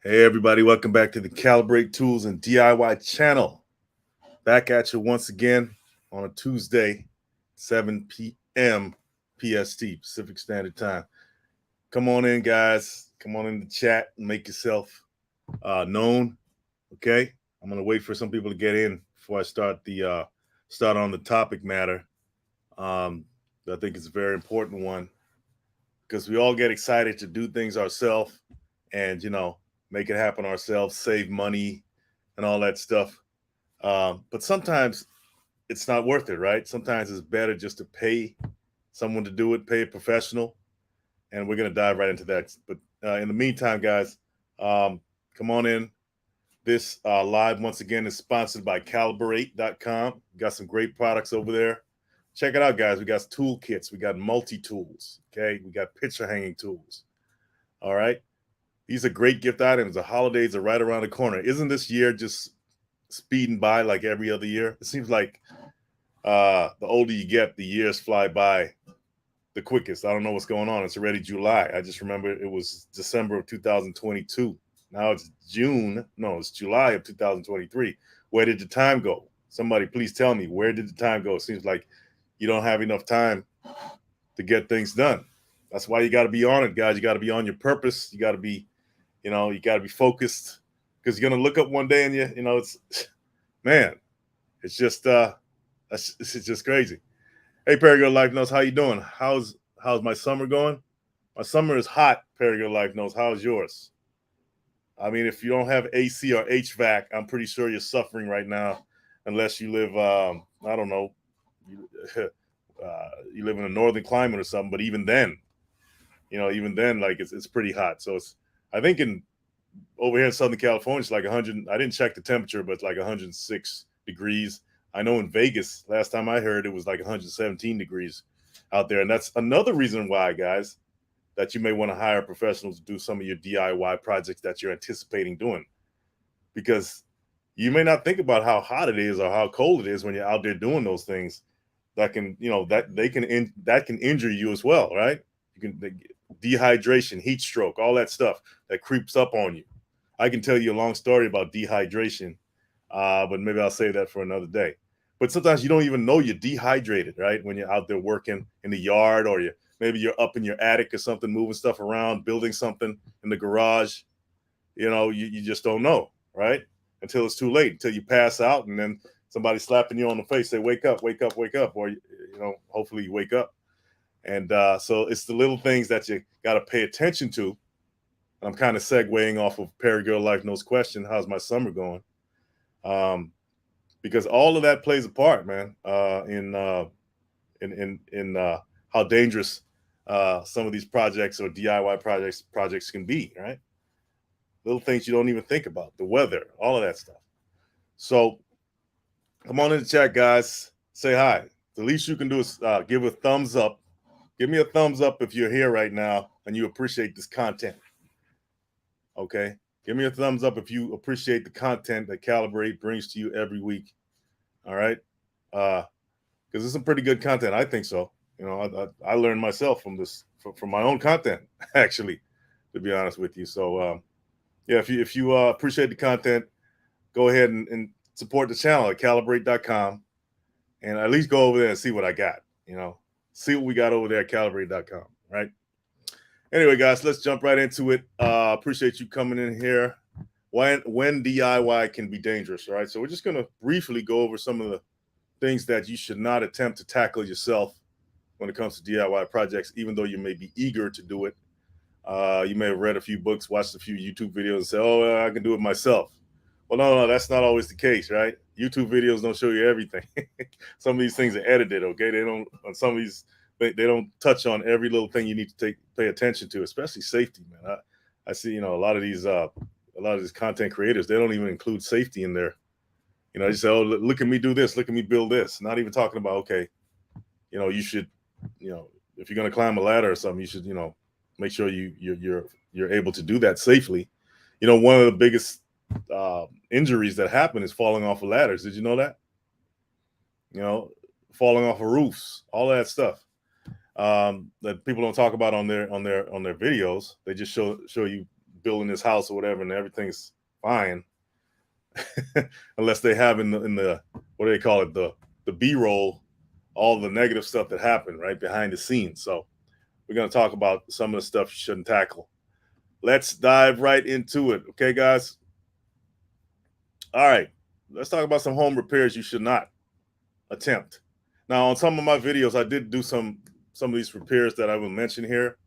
Hey, everybody, welcome back to the Calibrate Tools and DIY channel. Back at you once again on a Tuesday, 7 p.m. PST, Pacific Standard Time. Come on in, guys. Come on in the chat and make yourself known. Okay. I'm going to wait for some people to get in before I start on the topic matter. Um, I think it's a very important one because we all get excited to do things ourselves and, make it happen ourselves, save money and all that stuff. But sometimes it's not worth it, right? Sometimes it's better just to pay someone to do it, pay a professional. And we're going to dive right into that. But in the meantime, guys, come on in. This live, once again, is sponsored by Calibrate.com. Got some great products over there. Check it out, guys. We got toolkits. We got multi-tools. Okay. We got picture hanging tools. All right. These are great gift items. The holidays are right around the corner. Isn't this year just speeding by like every other year? It seems like the older you get, the years fly by the quickest. I don't know what's going on. It's already July. I just remember it was December of 2022. Now it's June. No, it's July of 2023. Where did the time go? Somebody please tell me, where did the time go? It seems like you don't have enough time to get things done. That's why you got to be on it, guys. You got to be on your purpose. You got to be, you got to be focused because you're going to look up one day and it's, man, it's just, it's just crazy. Hey, Perigirl Life Knows, how you doing? How's my summer going? My summer is hot. Perigirl Life Knows. How's yours? I mean, if you don't have AC or HVAC, I'm pretty sure you're suffering right now, unless you live, I don't know, you, you live in a northern climate or something. But even then, like it's pretty hot. So I think over here in Southern California, it's like 100. I didn't check the temperature, but it's like 106 degrees. I know in Vegas, last time I heard, it was like 117 degrees out there. And that's another reason why, guys, that you may want to hire professionals to do some of your DIY projects that you're anticipating doing. Because you may not think about how hot it is or how cold it is when you're out there doing those things that can, that can injure you as well, right? You can dehydration, heat stroke, all that stuff that creeps up on you. I can tell you a long story about dehydration, but maybe I'll save that for another day. But sometimes you don't even know you're dehydrated, right? When you're out there working in the yard, or maybe you're up in your attic or something, moving stuff around, building something in the garage. You just don't know, right? Until it's too late, until you pass out, and then somebody slapping you on the face, say, "Wake up, wake up, wake up," or hopefully you wake up. And so it's the little things that you got to pay attention to. I'm kind of segueing off of Perigirl Life Knows question, how's my summer going? Because all of that plays a part, man, in how dangerous some of these projects or DIY projects can be, right? Little things you don't even think about, the weather, all of that stuff. So come on in the chat, guys. Say hi. The least you can do is give a thumbs up. Give me a thumbs up if you're here right now and you appreciate this content. Okay? Give me a thumbs up if you appreciate the content that Calibrate brings to you every week. All right? Because it's some pretty good content. I think so. I learned myself from this, from my own content, actually, to be honest with you. So, yeah, if you appreciate the content, go ahead and support the channel at Calibrate.com, and at least go over there and see what I got. See what we got over there at Calibrate.com, right? Anyway, guys, let's jump right into it. Appreciate you coming in here. When DIY can be dangerous, right? So we're just going to briefly go over some of the things that you should not attempt to tackle yourself when it comes to DIY projects, even though you may be eager to do it. You may have read a few books, watched a few YouTube videos, and say, "Oh, I can do it myself." Well, no, that's not always the case, right? YouTube videos don't show you everything. Some of these things are edited, okay? They don't. On some of these, they don't touch on every little thing you need to pay attention to, especially safety, man. I see, a lot of these content creators, they don't even include safety in there. You say, "Oh, look at me do this, look at me build this." Not even talking about, okay, you should, if you're gonna climb a ladder or something, you should, make sure you're able to do that safely. One of the biggest injuries that happen is falling off of ladders. Did you know that? Falling off of roofs, all that stuff that people don't talk about on their videos. They just show you building this house or whatever, and everything's fine, unless they have in the what do they call it, the B-roll, all the negative stuff that happened right behind the scenes. So we're going to talk about some of the stuff you shouldn't tackle. Let's dive right into it. Okay, guys? All right. Let's talk about some home repairs you should not attempt. Now, on some of my videos, I did do some of these repairs that I will mention here,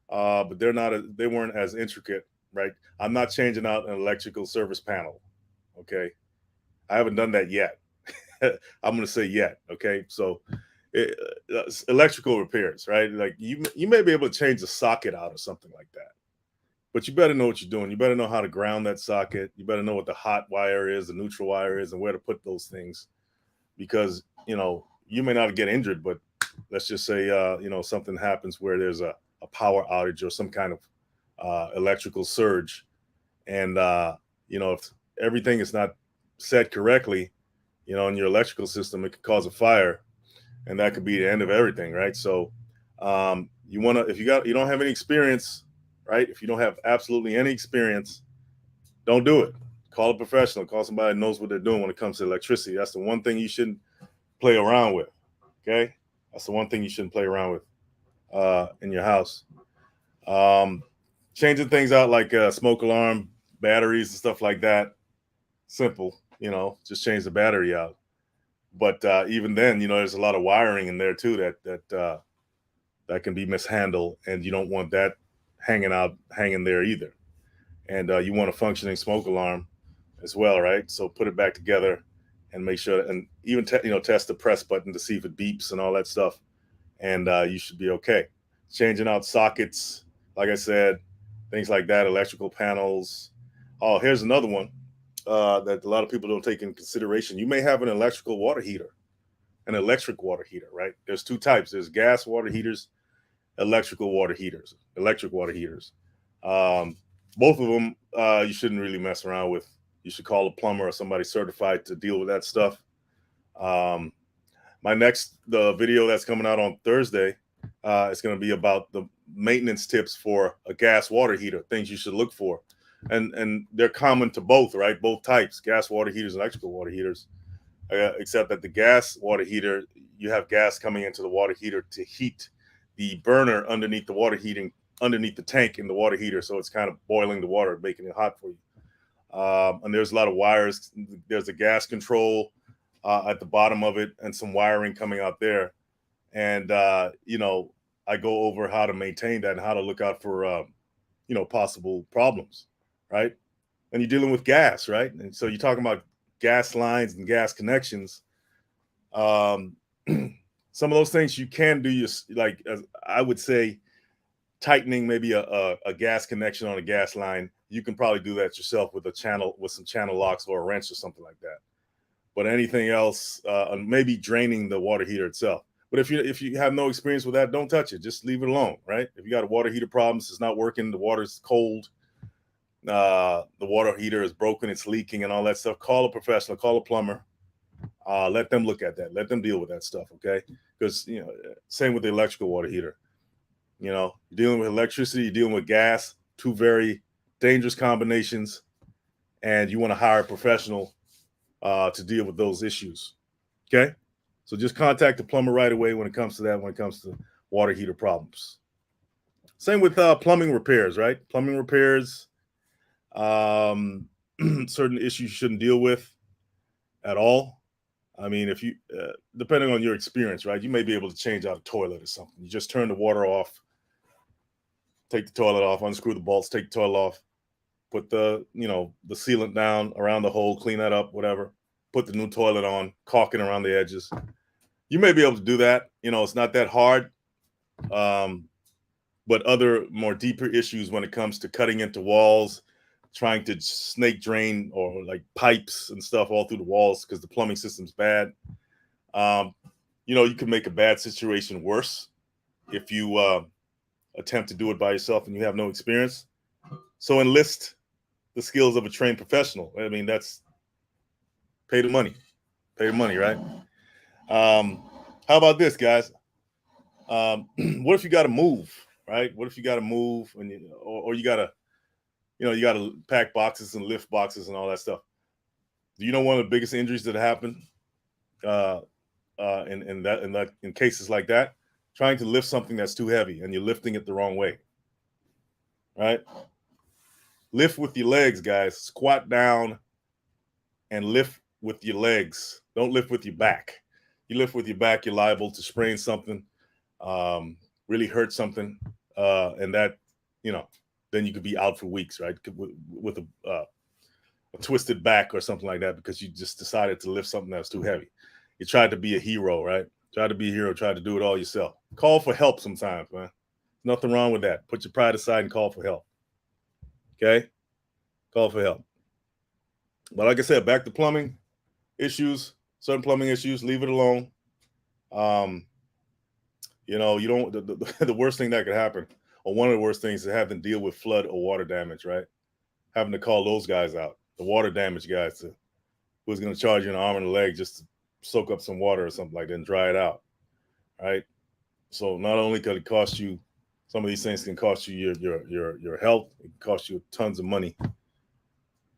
but they weren't as intricate, right? I'm not changing out an electrical service panel, okay? I haven't done that yet. I'm going to say yet, okay? So electrical repairs, right? Like you may be able to change the socket out or something like that, but you better know what you're doing. You better know how to ground that socket. You better know what the hot wire is, the neutral wire is, and where to put those things, because you may not get injured, but let's just say something happens where there's a power outage or some kind of electrical surge, and if everything is not set correctly, in your electrical system, it could cause a fire, and that could be the end of everything, right? So you want to, if you don't have any experience, right? If you don't have absolutely any experience, don't do it. Call a professional. Call somebody who knows what they're doing when it comes to electricity. That's the one thing you shouldn't play around with. Okay, that's the one thing you shouldn't play around with in your house. Changing things out like smoke alarm, batteries, and stuff like that. Simple, just change the battery out. But even then, there's a lot of wiring in there too that can be mishandled, and you don't want that hanging there either. And you want a functioning smoke alarm as well, right? So put it back together and make sure, and even test the press button to see if it beeps and all that stuff, and you should be okay. Changing out sockets, like I said, things like that, electrical panels. Oh, here's another one that a lot of people don't take in consideration. You may have an electric water heater, right? There's two types. There's gas water heaters, electric water heaters. Both of them you shouldn't really mess around with. You should call a plumber or somebody certified to deal with that stuff. The video that's coming out on Thursday is going to be about the maintenance tips for a gas water heater, things you should look for. And they're common to both, right? Both types, gas water heaters, electrical water heaters, except that the gas water heater, you have gas coming into the water heater to heat the burner underneath the tank in the water heater. So it's kind of boiling the water, making it hot for you. And there's a lot of wires. There's a gas control at the bottom of it and some wiring coming out there. And, I go over how to maintain that and how to look out for, possible problems, right? And you're dealing with gas, right? And so you're talking about gas lines and gas connections. Some of those things you can do, as I would say, tightening maybe a gas connection on a gas line. You can probably do that yourself with some channel locks or a wrench or something like that. But anything else, maybe draining the water heater itself. But if you have no experience with that, don't touch it. Just leave it alone, right? If you got a water heater problems, it's not working, the water's cold, the water heater is broken, it's leaking and all that stuff, call a professional, call a plumber. Let them look at that. Let them deal with that stuff, okay? Because, same with the electrical water heater. You're dealing with electricity, you're dealing with gas, two very dangerous combinations, and you want to hire a professional to deal with those issues, okay? So just contact the plumber right away when it comes to that, when it comes to water heater problems. Same with plumbing repairs, right? Plumbing repairs, certain issues you shouldn't deal with at all. I mean, if you, depending on your experience, right, you may be able to change out a toilet or something. You just turn the water off, take the toilet off, unscrew the bolts, take the toilet off, put the sealant down around the hole, clean that up, whatever. Put the new toilet on, caulking around the edges. You may be able to do that. It's not that hard. But other more deeper issues when it comes to cutting into walls, trying to snake drain or like pipes and stuff all through the walls because the plumbing system's bad. You can make a bad situation worse if you attempt to do it by yourself and you have no experience. So enlist the skills of a trained professional. I mean, that's pay the money, right? How about this, guys? What if you got to move, right? What if you got to move or you got to you got to pack boxes and lift boxes and all that stuff. Do you know one of the biggest injuries that happen in cases like that? Trying to lift something that's too heavy and you're lifting it the wrong way. Right? Lift with your legs, guys. Squat down and lift with your legs. Don't lift with your back. You lift with your back, you're liable to sprain something, really hurt something, and that, then you could be out for weeks, right? With a twisted back or something like that because you just decided to lift something that's too heavy. You tried to be a hero, right? Try to be a hero, try to do it all yourself. Call for help sometimes, man. Nothing wrong with that. Put your pride aside and call for help. Okay? Call for help. But like I said, back to plumbing issues, certain plumbing issues, leave it alone. You don't, the worst thing that could happen, or one of the worst things, is having to deal with flood or water damage, right? Having to call those guys out, the water damage guys, who's going to charge you an arm and a leg just to soak up some water or something like that and dry it out, right? So not only could it cost you, some of these things can cost you your health, it can cost you tons of money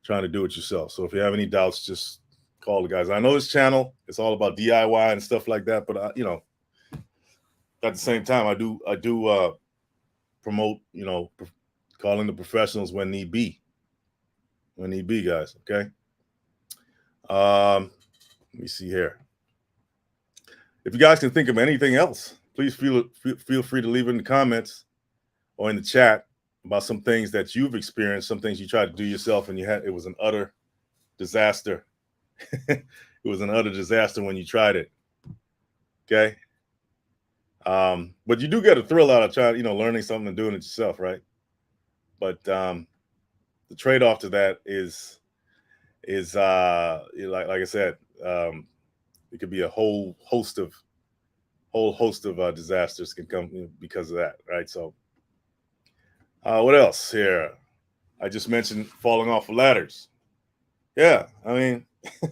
trying to do it yourself. So if you have any doubts, just call the guys. I know this channel, it's all about DIY and stuff like that, but at the same time, I do promote, calling the professionals when need be. When need be, guys. Okay. Let me see here. If you guys can think of anything else, please feel free to leave it in the comments or in the chat about some things that you've experienced, some things you tried to do yourself and it was an utter disaster. It was an utter disaster when you tried it. Okay. But you do get a thrill out of trying, learning something and doing it yourself, right? But the trade-off to that is like I said, it could be a whole host of disasters can come because of that, right? So what else here? I just mentioned falling off of ladders. Yeah, I mean,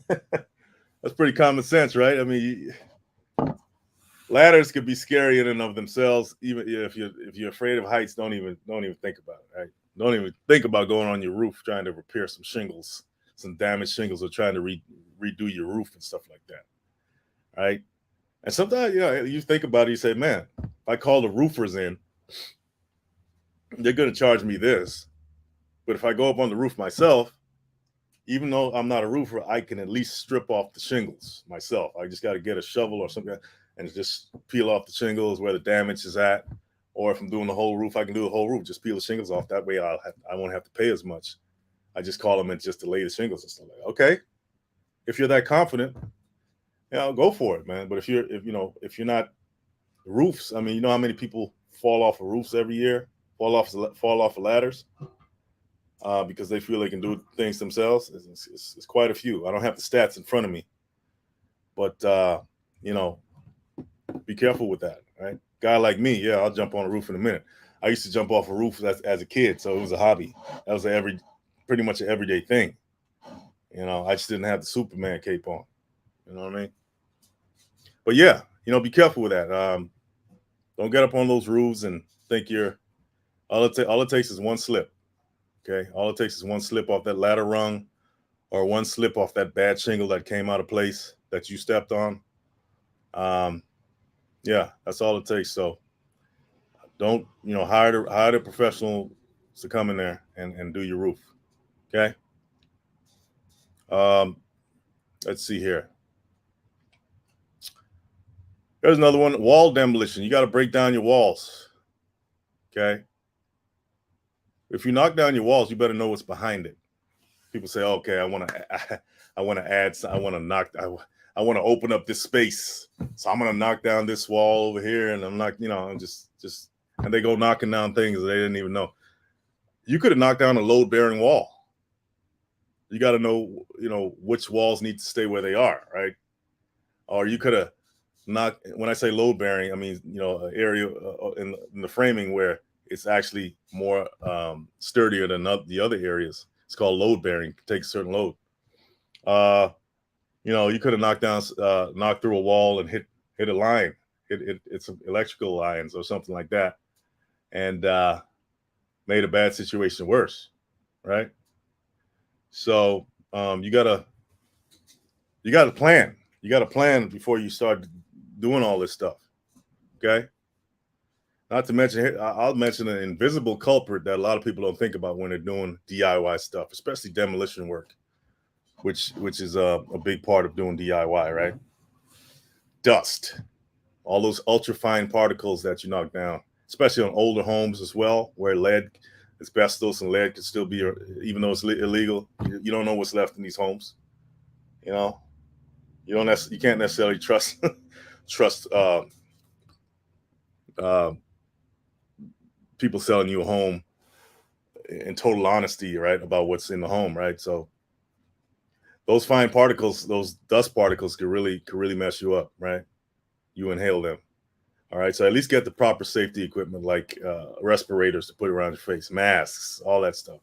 that's pretty common sense, right? I mean, ladders could be scary in and of themselves. Even if you're afraid of heights, don't even think about it, right? Don't even think about going on your roof trying to repair some shingles, some damaged shingles, or trying to redo your roof and stuff like that, right? And sometimes, you think about it, you say, man, if I call the roofers in, they're going to charge me this. But if I go up on the roof myself, even though I'm not a roofer, I can at least strip off the shingles myself. I just got to get a shovel or something and just peel off the shingles where the damage is at. Or if I'm doing the whole roof, I can do the whole roof, just peel the shingles off. That way I won't have to pay as much. I just call them in just to lay the shingles and stuff like that. Okay. If you're that confident, go for it, man. But if you're not, roofs, I mean, you know how many people fall off of roofs every year, fall off of ladders, because they feel they can do things themselves. It's quite a few. I don't have the stats in front of me, but be careful with that, right? Guy like me, I'll jump on a roof in a minute. I used to jump off a roof as a kid, so it was a hobby. That was pretty much an everyday thing. I just didn't have the Superman cape on. You know what I mean? But be careful with that. Don't get up on those roofs and think all it takes is one slip. Okay, all it takes is one slip off that ladder rung, or one slip off that bad shingle that came out of place that you stepped on. That's all it takes. So don't hire the professional to come in there and do your roof. Okay. Let's see here. There's another one. Wall demolition. You got to break down your walls. Okay. If you knock down your walls, you better know what's behind it. People say, okay, I want to open up this space. So I'm going to knock down this wall over here. And I'm not, and they go knocking down things that they didn't even know. You could have knocked down a load bearing wall. You got to know, which walls need to stay where they are, right? Or you could have knocked, when I say load bearing, I mean, an area in the framing where it's actually more sturdier than the other areas. It's called load bearing. It takes a certain load. You could have knocked through a wall and hit a line. It's some electrical lines or something like that, and made a bad situation worse. right? So you gotta plan. You gotta plan before you start doing all this stuff. Okay. Not to mention, I'll mention an invisible culprit that a lot of people don't think about when they're doing DIY stuff, especially demolition work, which is a big part of doing DIY, right? Dust, all those ultrafine particles that you knock down, especially on older homes as well, where lead, asbestos, and lead could still be, even though it's illegal. You don't know what's left in these homes. You know, you can't necessarily trust trust uh, people selling you a home in total honesty, right, about what's in the home, right? So those fine particles, those dust particles, could really mess you up, right? You inhale them. All right, so at least get the proper safety equipment like respirators to put around your face, masks, all that stuff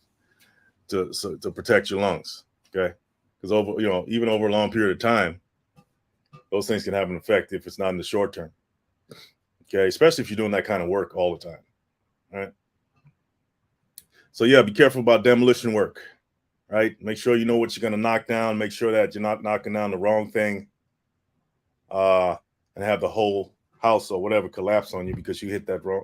to protect your lungs. Okay, because even over a long period of time, those things can have an effect if it's not in the short term. Okay, especially if you're doing that kind of work all the time. All right. So yeah, be careful about demolition work. Right, make sure you know what you're going to knock down. Make sure that you're not knocking down the wrong thing, and have the whole house or whatever collapse on you because you hit that wrong.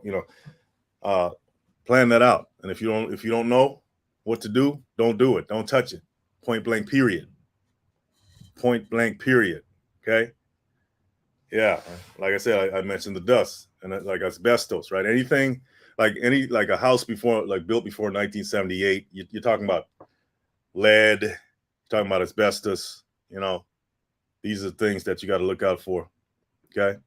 Plan that out. And if you don't know what to do, don't do it. Don't touch it. Point blank. Period. Point blank. Period. Okay. Yeah, like I said, I mentioned the dust and like asbestos, right? Anything like a house built before 1978. You're talking about lead. You're talking about asbestos. These are things that you got to look out for. Okay.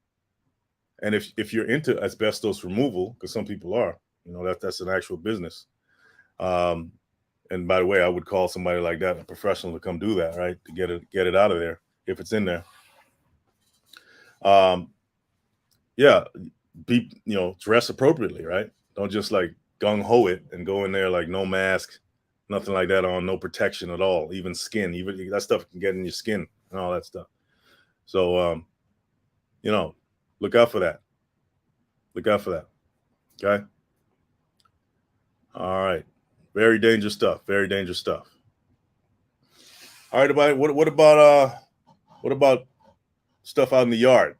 And if you're into asbestos removal, because some people are, that's an actual business. Um, and by the way, I would call somebody like that a professional to come do that, right? To get it out of there if it's in there. Yeah, dress appropriately, right? Don't just like gung ho it and go in there like no mask, nothing like that on, no protection at all, even skin, even that stuff can get in your skin and all that stuff. So, look out for that. Look out for that. Okay. All right. Very dangerous stuff. Very dangerous stuff. All right, everybody. What about stuff out in the yard?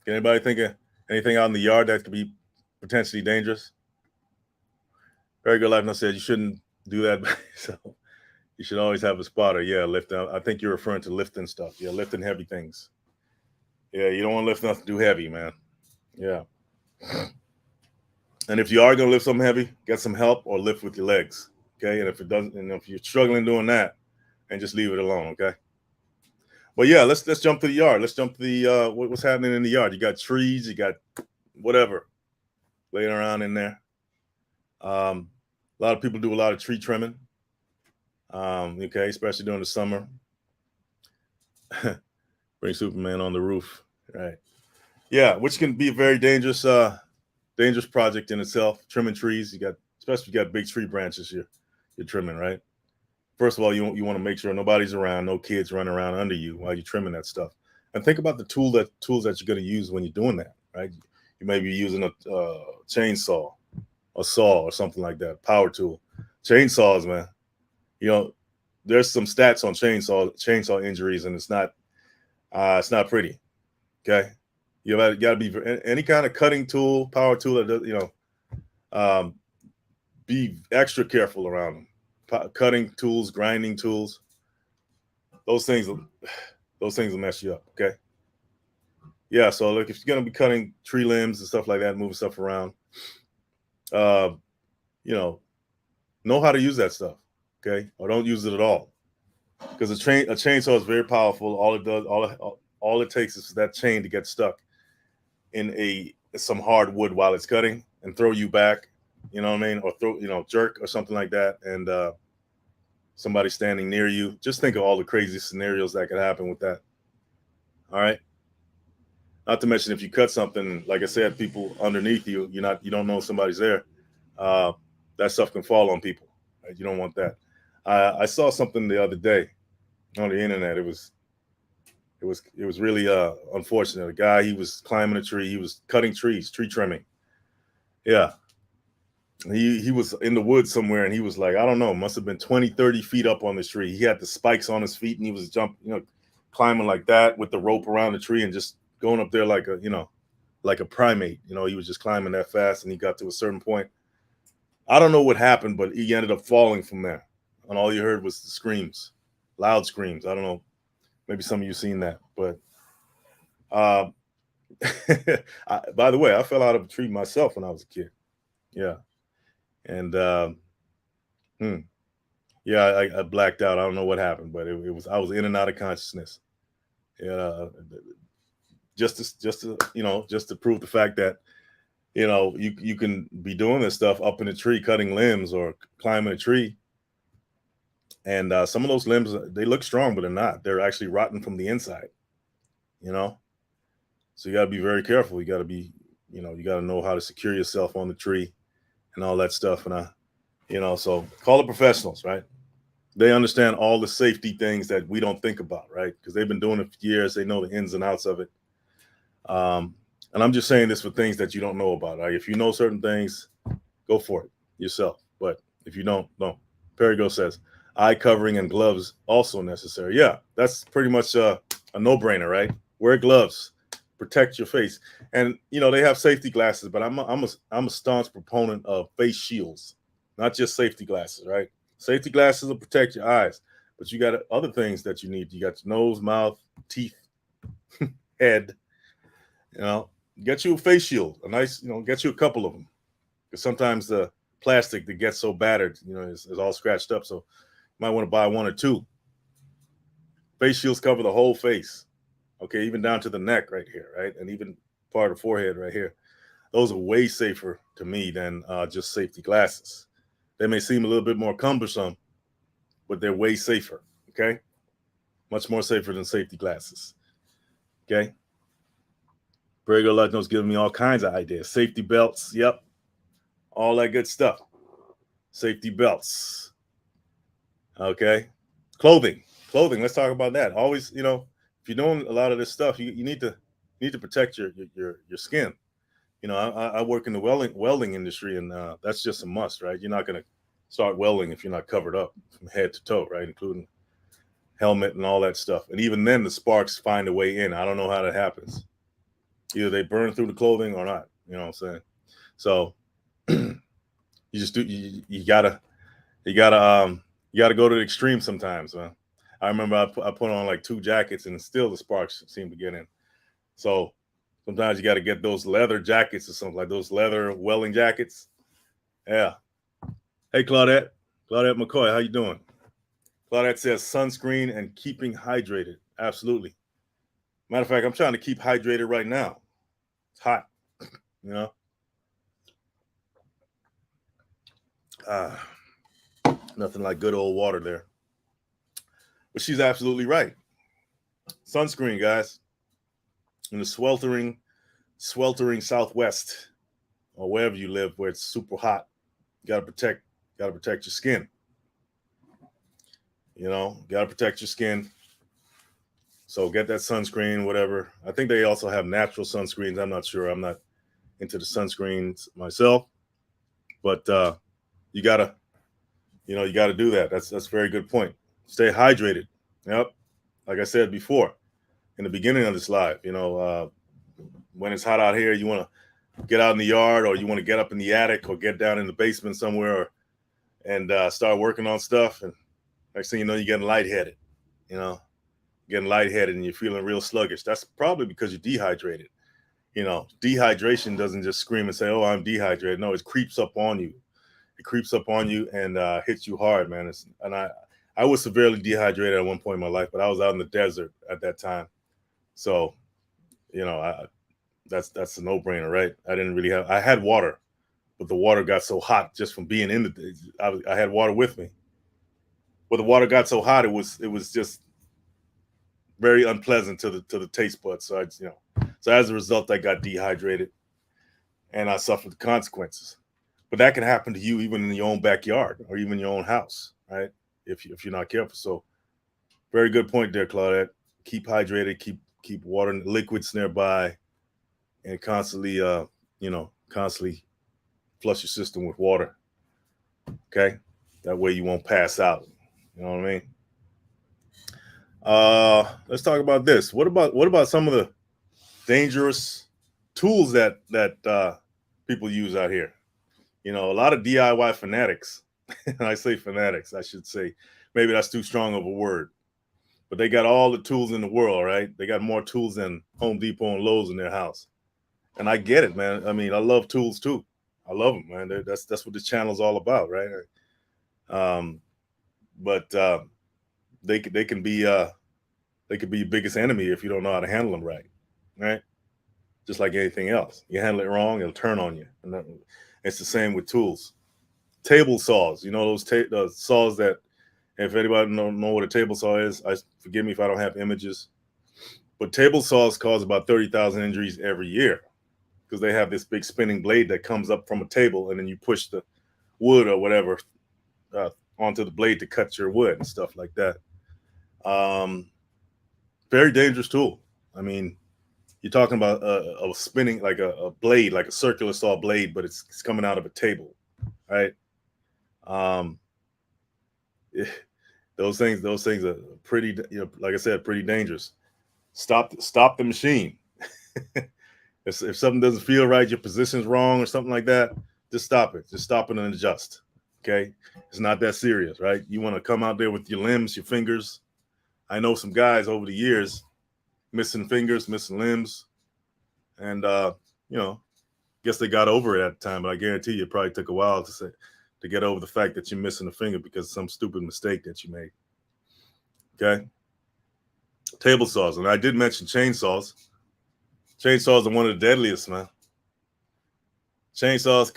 Can anybody think of anything out in the yard that could be potentially dangerous? Very Good Life said you shouldn't do that by yourself. You should always have a spotter. Yeah, lifting. I think you're referring to lifting stuff. Yeah, lifting heavy things. Yeah, you don't want to lift nothing too heavy, man. Yeah. And if you are gonna lift something heavy, get some help or lift with your legs. Okay. And if you're struggling doing that, and just leave it alone. Okay. But yeah, let's jump to the yard. Let's jump to the what's happening in the yard. You got trees, you got whatever laying around in there. A lot of people do a lot of tree trimming. Okay, especially during the summer. Bring Superman on the roof, right? Yeah, which can be a very dangerous project in itself. Trimming trees, especially if you got big tree branches you're trimming, right? First of all, you want to make sure nobody's around, no kids running around under you while you're trimming that stuff. And think about the tools that you're going to use when you're doing that, right? You may be using a chainsaw, a saw, or something like that, power tool. Chainsaws, man. There's some stats on chainsaw injuries, and it's not pretty. Okay, you got to be any kind of cutting tool, power tool that does, be extra careful around them. Cutting tools, grinding tools, those things will mess you up. Okay. Yeah. So look, if you're gonna be cutting tree limbs and stuff like that, moving stuff around, uh, know how to use that stuff. Okay. Or don't use it at all. Because a chainsaw is very powerful. All it takes is that chain to get stuck in some hard wood while it's cutting and throw you back. You know what I mean? Or jerk or something like that. And somebody standing near you. Just think of all the crazy scenarios that could happen with that. All right. Not to mention if you cut something, like I said, people underneath you, you don't know somebody's there. That stuff can fall on people. Right? You don't want that. I saw something the other day on the internet. It was really unfortunate. A guy, he was climbing a tree. He was cutting trees, tree trimming. Yeah. He was in the woods somewhere, and he was like, I don't know, must have been 20, 30 feet up on the tree. He had the spikes on his feet, and he was jumping, climbing like that with the rope around the tree and just going up there like a primate. He was just climbing that fast, and he got to a certain point. I don't know what happened, but he ended up falling from there, and all you heard was the screams, loud screams. I don't know, maybe some of you seen that, but uh, by the way, I fell out of a tree myself when I was a kid. Yeah, and hmm, yeah, I blacked out. I don't know what happened, but it was I was in and out of consciousness. Yeah, just to prove the fact that you can be doing this stuff up in a tree, cutting limbs or climbing a tree, and some of those limbs they look strong, but they're not. They're actually rotten from the inside. You know, so you got to be very careful. You got to know how to secure yourself on the tree and all that stuff. And so call the professionals, right? They understand all the safety things that we don't think about, right? Because they've been doing it for years. They know the ins and outs of it. And I'm just saying this for things that you don't know about. Right? If you know certain things, go for it yourself. But if you don't, no. Perigo says eye covering and gloves also necessary. Yeah, that's pretty much a no-brainer, right? Wear gloves, protect your face, and they have safety glasses. But I'm a staunch proponent of face shields, not just safety glasses, right? Safety glasses will protect your eyes, but you got other things that you need. You got your nose, mouth, teeth, head. You know, get you a face shield, a nice, get you a couple of them, because sometimes the plastic that gets so battered, is all scratched up. So you might want to buy one or two. Face shields cover the whole face, okay, even down to the neck right here, right, and even part of the forehead right here. Those are way safer to me than just safety glasses. They may seem a little bit more cumbersome, but they're way safer. Okay, much more safer than safety glasses. Okay. Prego Latino's giving me all kinds of ideas. Safety belts, yep, all that good stuff. Safety belts. Okay. Clothing. Let's talk about that. Always, if you're doing a lot of this stuff, you need to protect your skin. I work in the welding industry, and that's just a must, right? You're not going to start welding if you're not covered up from head to toe, right, including helmet and all that stuff. And even then, the sparks find a way in. I don't know how that happens. Either they burn through the clothing or not. You know what I'm saying? So you just do. You gotta go to the extreme sometimes, man. I remember I put on like 2 jackets, and still the sparks seem to get in. So sometimes you got to get those leather jackets or something, like those leather welding jackets. Yeah. Hey, Claudette McCoy, how you doing? Claudette says sunscreen and keeping hydrated. Absolutely. Matter of fact, I'm trying to keep hydrated right now. It's hot, you know. Nothing like good old water there. But she's absolutely right. Sunscreen, guys. In the sweltering Southwest, or wherever you live, where it's super hot, you gotta protect your skin. Gotta protect your skin. So get that sunscreen, whatever. I think they also have natural sunscreens. I'm not sure. I'm not into the sunscreens myself, but you gotta do that. That's a very good point. Stay hydrated. Yep. Like I said before, in the beginning of this live, when it's hot out here, you want to get out in the yard, or you want to get up in the attic, or get down in the basement somewhere, and start working on stuff. And next thing you know, you're getting lightheaded. And you're feeling real sluggish. That's probably because you're dehydrated. Dehydration doesn't just scream and say, "Oh, I'm dehydrated." No, it creeps up on you. It creeps up on you and hits you hard, man. I was severely dehydrated at one point in my life, but I was out in the desert at that time. So, that's a no-brainer, right? I had water, but the water got so hot just from being in I had water with me. But the water got so hot, it was just very unpleasant to the taste buds. So so as a result, I got dehydrated, and I suffered the consequences. But that can happen to you even in your own backyard or even your own house, right? If you're not careful. So very good point there, Claudette. Keep hydrated, keep water and liquids nearby, and constantly flush your system with water. Okay, that way you won't pass out. You know what I mean? Let's talk about this. What about some of the dangerous tools that people use out here? You know, a lot of DIY fanatics. And I say fanatics, I should say, maybe that's too strong of a word. But they got all the tools in the world, right? They got more tools than Home Depot and Lowe's in their house. And I get it, man. I mean, I love tools too. I love them, man. That's what this channel's all about, right? Um, but they can be your biggest enemy if you don't know how to handle them right? Just like anything else, you handle it wrong, it'll turn on you. And it's the same with tools. Table saws, you know, those saws that, if anybody don't know what a table saw is, forgive me if I don't have images, but table saws cause about 30,000 injuries every year because they have this big spinning blade that comes up from a table, and then you push the wood or whatever onto the blade to cut your wood and stuff like that. Very dangerous tool. I mean, you're talking about a spinning, like a blade, like a circular saw blade, but it's coming out of a table, right? Those things are pretty, like I said, pretty dangerous. Stop the machine. If something doesn't feel right, your position's wrong or something like that, just stop it. Just stop it and adjust. Okay, it's not that serious, right? You want to come out there with your limbs, your fingers. I know some guys over the years missing fingers, missing limbs, and guess they got over it at the time. But I guarantee you, it probably took a while to get over the fact that you're missing a finger because of some stupid mistake that you made. Okay. Table saws. And I did mention chainsaws. Chainsaws are one of the deadliest, man. Chainsaws,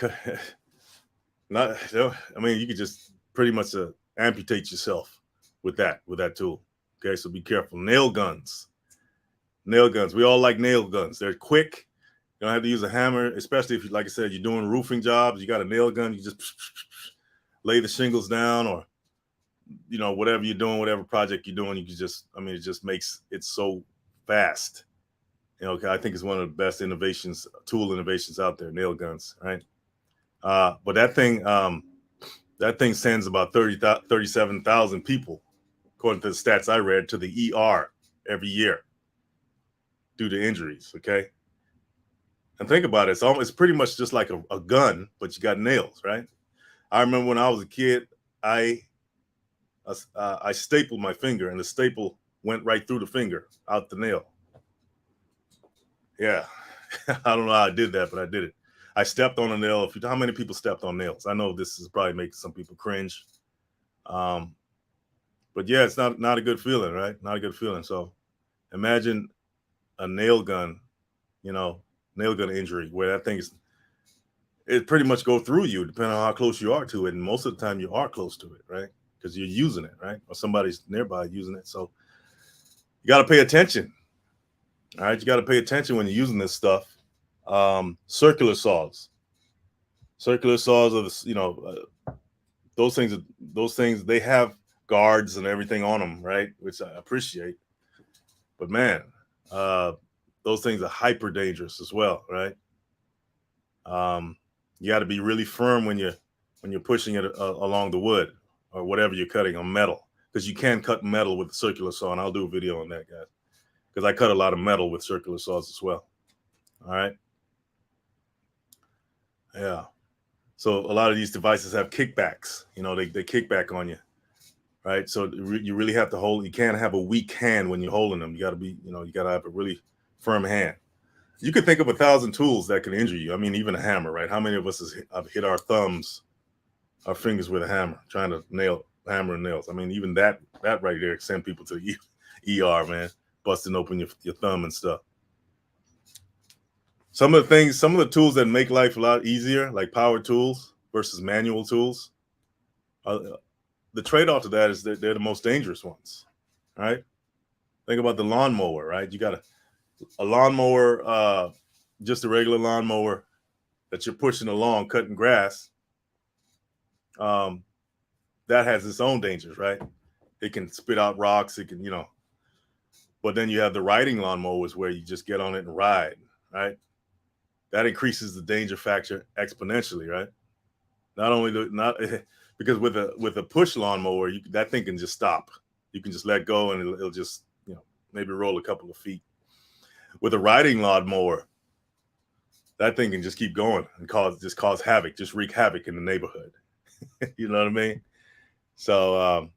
you could just pretty much amputate yourself with that tool. Okay, so be careful. Nail guns. We all like nail guns. They're quick. You don't have to use a hammer, especially if, like I said, you're doing roofing jobs. You got a nail gun. You just lay the shingles down, or whatever you're doing, whatever project you're doing, you can just, it just makes it so fast. I think it's one of the best tool innovations out there, nail guns, right? But that thing sends about 37,000 people, according to the stats I read, to the ER every year due to injuries. Okay. And think about it. It's pretty much just like a gun, but you got nails, right? I remember when I was a kid, I stapled my finger, and the staple went right through the finger, out the nail. Yeah. I don't know how I did that, but I did it. I stepped on a nail. How many people stepped on nails? I know this is probably making some people cringe. But yeah, it's not a good feeling, right? Not a good feeling. So imagine a nail gun injury where that thing it pretty much go through you, depending on how close you are to it. And most of the time you are close to it, right? Because you're using it, right? Or somebody's nearby using it. So you got to pay attention. All right. You got to pay attention when you're using this stuff. Circular saws are those things, they have guards and everything on them, right? Which I appreciate. But man, those things are hyper dangerous as well, right? You got to be really firm when you're pushing it along the wood or whatever you're cutting on metal, because you can cut metal with a circular saw, and I'll do a video on that, guys, because I cut a lot of metal with circular saws as well. All right. Yeah. So a lot of these devices have kickbacks. They kick back on you, right? So you really have to hold. You can't have a weak hand when you're holding them. You got to be, you got to have a really firm hand. You could think of 1,000 tools that can injure you. Even a hammer, right? How many of us have hit our fingers with a hammer, trying to hammer and nails? Even that right there send people to the ER, man, busting open your thumb and stuff. Some of the tools that make life a lot easier, like power tools versus manual tools, the trade-off to that is that they're the most dangerous ones, right? Think about the lawnmower, right? You got a lawnmower, just a regular lawnmower that you're pushing along, cutting grass. That has its own dangers, right? It can spit out rocks. It can, but then you have the riding lawnmowers where you just get on it and ride, right? that increases the danger factor exponentially, right? Not only because with a push lawnmower, that thing can just stop. You can just let go and it'll just, maybe roll a couple of feet. With a riding lawnmower, that thing can just keep going and cause havoc, just wreak havoc in the neighborhood. You know what I mean? So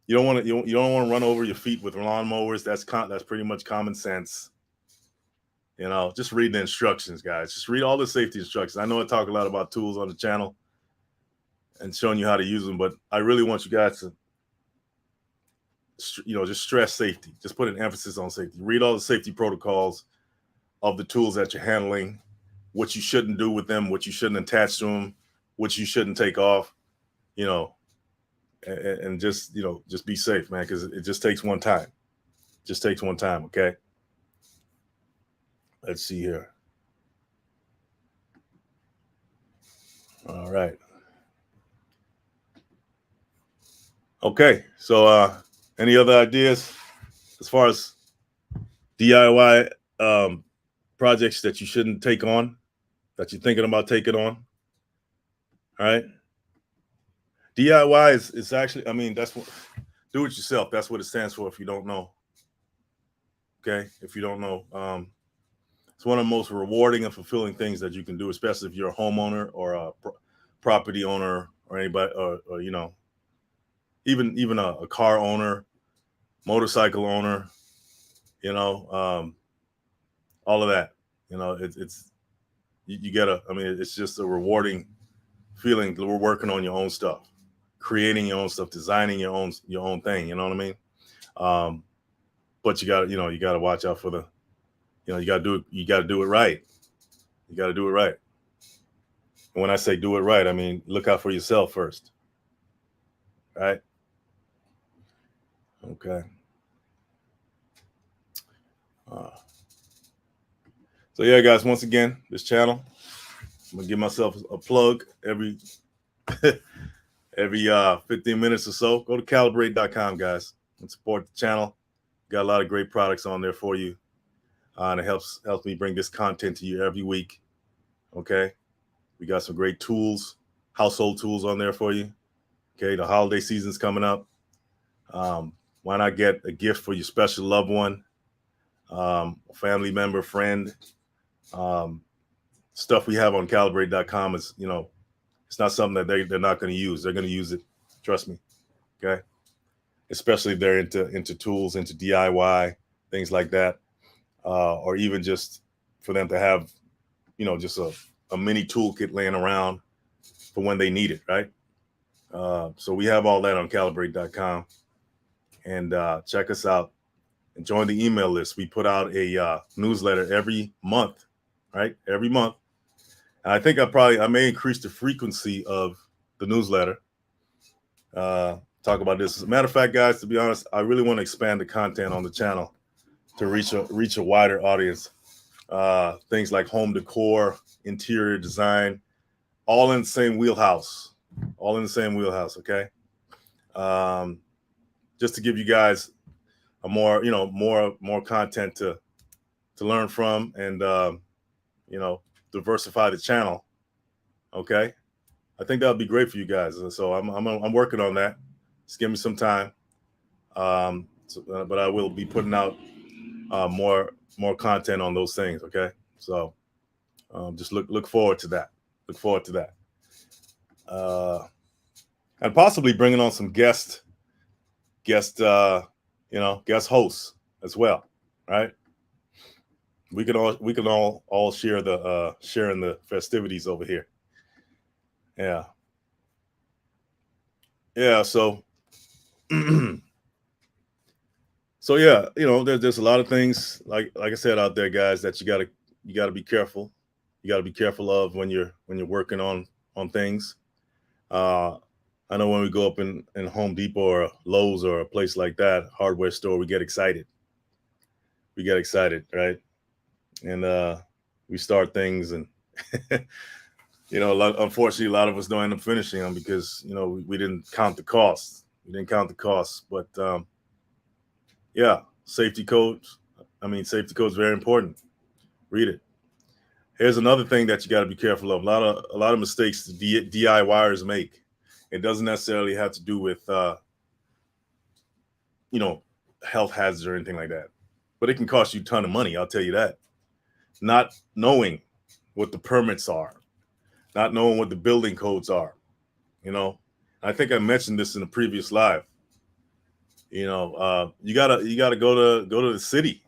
you don't want to run over your feet with lawnmowers. That's pretty much common sense. Just read the instructions, guys. Just read all the safety instructions. I know I talk a lot about tools on the channel and showing you how to use them, but I really want you guys to, just stress safety. Just put an emphasis on safety. Read all the safety protocols of the tools that you're handling, what you shouldn't do with them, what you shouldn't attach to them, what you shouldn't take off, and just be safe, man, because it just takes one time. Just takes one time, okay? Let's see here. All right. Okay, so any other ideas as far as DIY projects that you shouldn't take on, that you're thinking about taking on? All right. DIY is actually, that's what, do it yourself. That's what it stands for if you don't know. Okay, if you don't know. It's one of the most rewarding and fulfilling things that you can do, especially if you're a homeowner or a property owner or anybody, or even a car owner, motorcycle owner, all of that. It's you gotta. It's just a rewarding feeling that we're working on your own stuff, creating your own stuff, designing your own thing. You know what I mean? But you gotta watch out for the, you gotta do it right. You gotta do it right. And when I say do it right, I mean look out for yourself first. Right? Okay. So yeah, guys, once again, this channel, I'm gonna give myself a plug every 15 minutes or so. Go to calibrate.com, guys, and support the channel. Got a lot of great products on there for you. And it helps me bring this content to you every week. Okay. We got some great tools, household tools on there for you. Okay. The holiday season's coming up. Why not get a gift for your special loved one, a family member, friend? Stuff we have on calibrate.com is, it's not something that they're not going to use. They're going to use it. Trust me. Okay. Especially if they're into tools, into DIY, things like that. Or even just for them to have, just a mini toolkit laying around for when they need it, right? So we have all that on calibrate.com. And check us out and join the email list. We put out a newsletter every month, right? Every month. And I think I may increase the frequency of the newsletter. Talk about this. As a matter of fact, guys, to be honest, I really want to expand the content on the channel to reach a wider audience. Things like home decor, interior design, all in the same wheelhouse. All in the same wheelhouse, okay? Just to give you guys a more content to learn from and diversify the channel. Okay? I think that would be great for you guys. So I'm working on that. Just give me some time. But I will be putting out more content on those things. Okay, so just look forward to that. Look forward to that, and possibly bringing on some guest hosts as well. Right? We can all share the sharing the festivities over here. Yeah. Yeah. So. So yeah, there's a lot of things like I said out there, guys, that you gotta be careful. You gotta be careful of when you're working on things. I know when we go up in Home Depot or Lowe's or a place like that, hardware store, we get excited. We get excited, right? And we start things, and unfortunately, a lot of us don't end up finishing them because we didn't count the costs. We didn't count the costs, but yeah, safety codes. Safety codes very important. Read it. Here's another thing that you got to be careful of. A lot of mistakes the DIYers make. It doesn't necessarily have to do with you know, health hazards or anything like that, but it can cost you a ton of money. I'll tell you that. Not knowing what the permits are, not knowing what the building codes are. You know, I think I mentioned this in a previous live. You know, you gotta go to the city,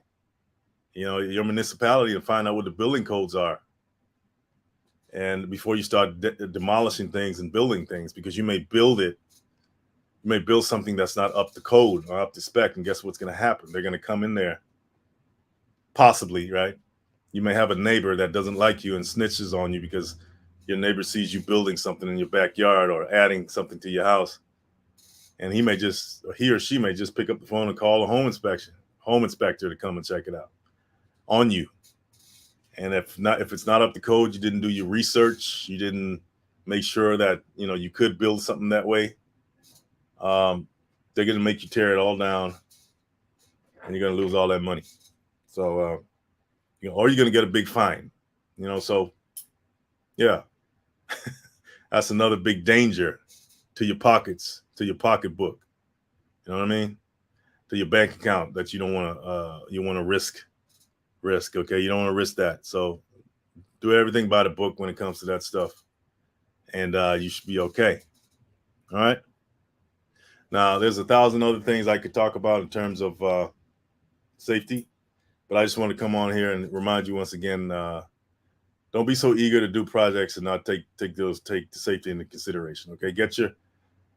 you know, your municipality, and find out what the building codes are. And before you start demolishing things and building things, because you may build something that's not up to code or up to spec, and guess what's going to happen? They're going to come in there, possibly, right? You may have a neighbor that doesn't like you and snitches on you because your neighbor sees you building something in your backyard or adding something to your house, and he or she may just pick up the phone and call a home inspector to come and check it out on you. And if it's not up to code, you didn't do your research, you didn't make sure that you could build something that way. They're going to make you tear it all down, and you're going to lose all that money. So, or you're going to get a big fine. So yeah, that's another big danger to your pockets, to your pocketbook. You know what I mean? To your bank account that you don't want to risk. Okay, you don't want to risk that. So do everything by the book when it comes to that stuff, and you should be okay. All right. Now, there's 1,000 other things I could talk about in terms of safety, but I just want to come on here and remind you once again: don't be so eager to do projects and not take the safety into consideration. Okay, get your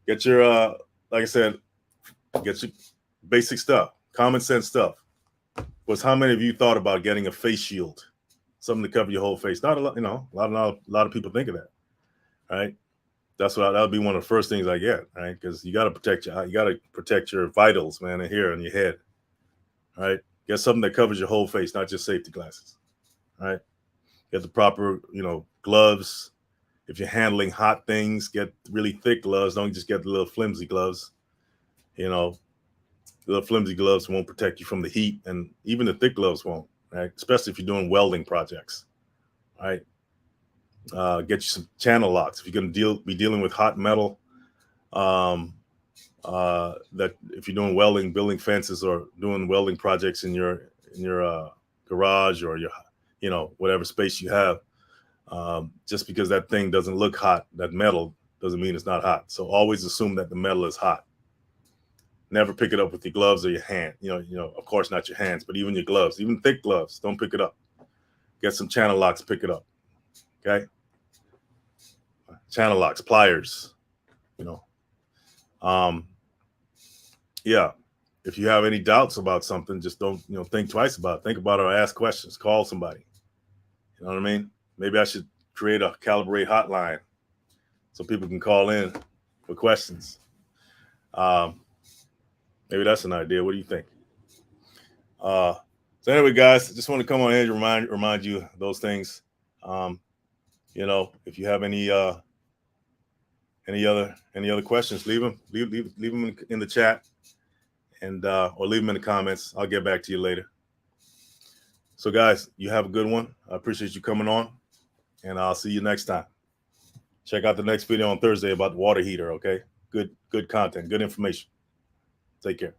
like I said, get your basic stuff, common sense stuff. Was how many of you thought about getting a face shield, something to cover your whole face? Not a lot, a lot of people think of that, right? That would be one of the first things I get, right? Because you got to protect your vitals, man, and here in your head, right? Get something that covers your whole face, not just safety glasses, right? Get the proper, gloves. If you're handling hot things, get really thick gloves. Don't just get the little flimsy gloves. The little flimsy gloves won't protect you from the heat, and even the thick gloves won't, right? Especially if you're doing welding projects, right? Get you some channel locks if you're going to be dealing with hot metal. That if you're doing welding, building fences, or doing welding projects in your garage or your whatever space you have, just because that thing doesn't look hot, that metal doesn't mean it's not hot. So always assume that the metal is hot. Never pick it up with your gloves or your hand. Of course not your hands, but even your gloves, even thick gloves, don't pick it up. Get some channel locks, pick it up. Okay. Channel locks, pliers, yeah. If you have any doubts about something, just don't, think twice about it. Think about it or ask questions, call somebody. You know what I mean? Maybe I should create a Calibrate hotline so people can call in for questions. Maybe that's an idea. What do you think? So anyway, guys, I just want to come on here and remind you those things. If you have any other questions, leave them in the chat, and or leave them in the comments. I'll get back to you later. So guys, you have a good one. I appreciate you coming on, and I'll see you next time. Check out the next video on Thursday about the water heater. Okay, good content, good information. Take care.